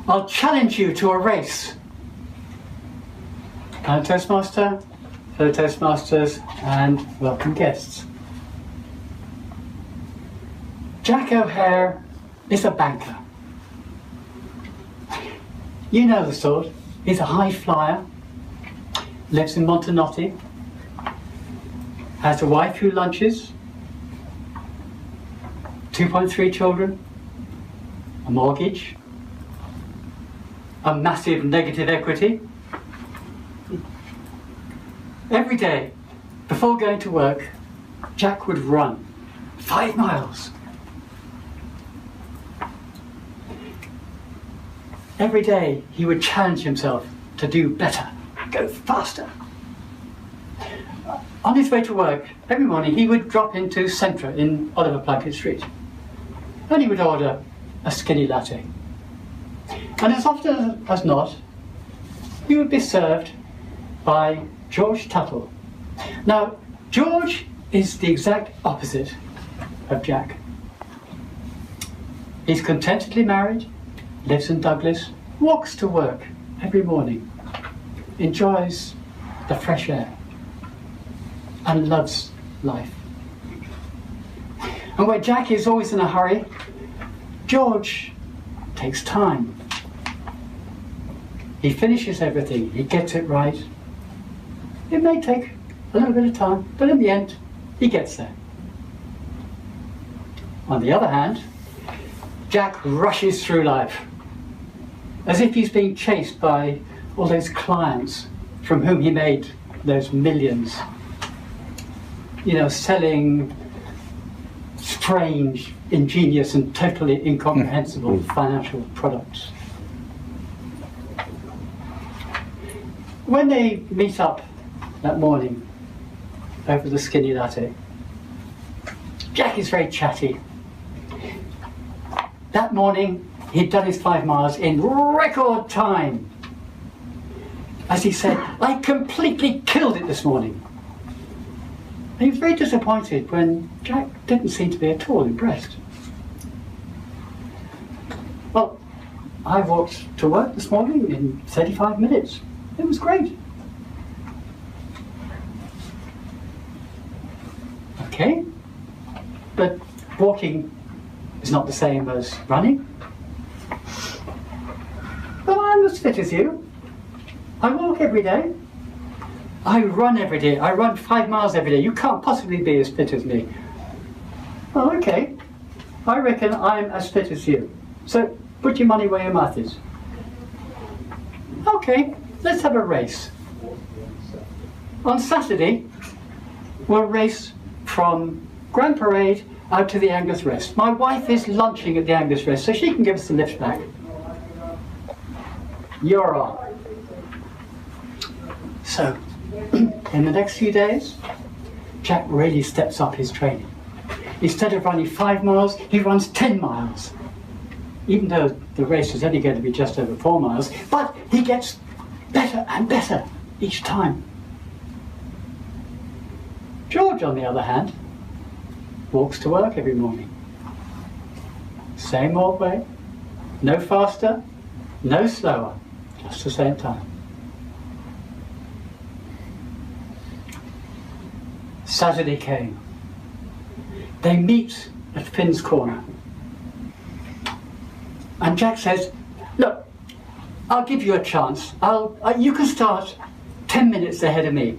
I'll challenge you to a race. I'm Toastmaster, fellow Toastmasters, and welcome guests. Jack O'Hare is a banker. You know the sort. He's a high flyer, lives in Montenotte, has a wife who lunches, 2.3 children, a mortgage, a massive negative equity. Every day, before going to work, Jack would run 5 miles. Every day, he would challenge himself to do better, go faster. On his way to work, every morning, he would drop into Centra in Oliver Plunkett Street, and he would order a skinny latte. And as often as not, he would be served by George Tuttle. Now, George is the exact opposite of Jack. He's contentedly married, lives in Douglas, walks to work every morning, enjoys the fresh air, and loves life. And where Jack is always in a hurry, George takes time. He finishes everything, he gets it right. It may take a little bit of time, but in the end, he gets there. On the other hand, Jack rushes through life as if he's being chased by all those clients from whom he made those millions. You know, selling strange, ingenious, and totally incomprehensible financial products. When they meet up that morning over the skinny latte, Jack is very chatty. That morning, he'd done his 5 miles in record time. As he said, I completely killed it this morning. And he was very disappointed when Jack didn't seem to be at all impressed. Well, I walked to work this morning in 35 minutes. It was great. Okay, but walking is not the same as running. But I'm as fit as you. I walk every day. I run every day. I run 5 miles every day. You can't possibly be as fit as me. Well, okay. I reckon I'm as fit as you. So put your money where your mouth is. Okay, let's have a race. On Saturday, we'll race from Grand Parade out to the Angus Rest. My wife is lunching at the Angus Rest, so she can give us the lift back. You're on. So, in the next few days, Jack really steps up his training. Instead of running 5 miles, he runs 10 miles. Even though the race is only going to be just over 4 miles, but he gets better and better each time. George, on the other hand, walks to work every morning. Same old way, no faster, no slower, just the same time. Saturday came. They meet at Finn's Corner. And Jack says, look, I'll give you a chance. You can start 10 minutes ahead of me.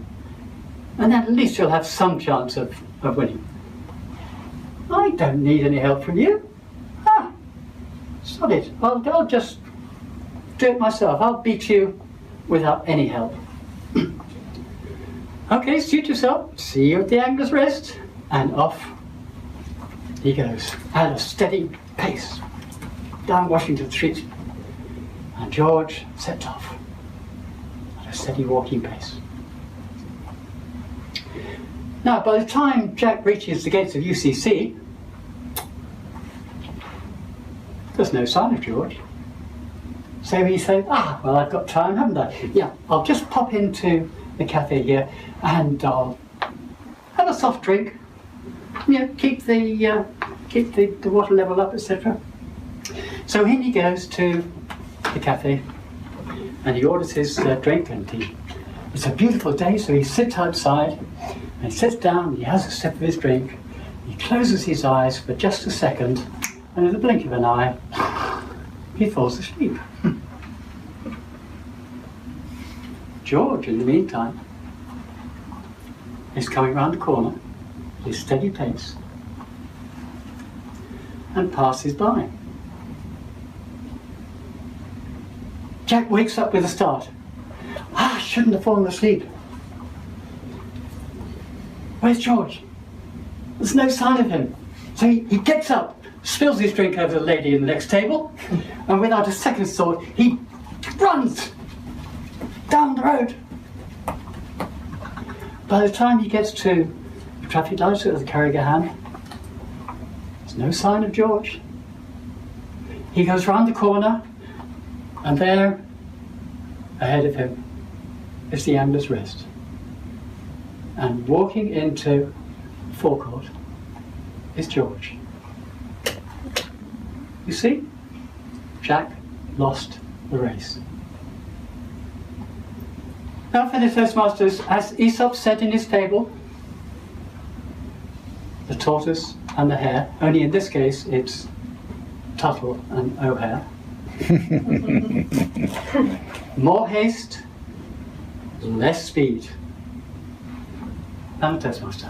And then at least you'll have some chance of winning. I don't need any help from you. Sod it. I'll just do it myself. I'll beat you without any help. Okay, suit yourself. See you at the Angus Rest. And off he goes at a steady pace down Washington Street. And George sets off at a steady walking pace. Now, by the time Jack reaches the gates of UCC, there's no sign of George. So he says, well, I've got time, haven't I? Yeah, I'll just pop into the cafe here and I'll have a soft drink keep the water level up, etc. So in he goes to the cafe, and he orders his drink, and it's a beautiful day, so he sits outside, and he sits down, he has a sip of his drink, he closes his eyes for just a second, and in the blink of an eye, he falls asleep. George, in the meantime, is coming round the corner, his steady pace, and passes by. Jack wakes up with a start. I shouldn't have fallen asleep. Where's George? There's no sign of him. So he gets up, spills his drink over the lady in the next table, and without a second's thought, he runs down the road. By the time he gets to the traffic lights at the Carrigahan, there's no sign of George. He goes round the corner, and there, ahead of him, is the Angler's Rest. And walking into the forecourt is George. You see, Jack lost the race. Now for the Toastmasters, as Aesop said in his fable, the tortoise and the hare, only in this case it's Tuttle and O'Hare. More haste, less speed. I'm a Toastmaster.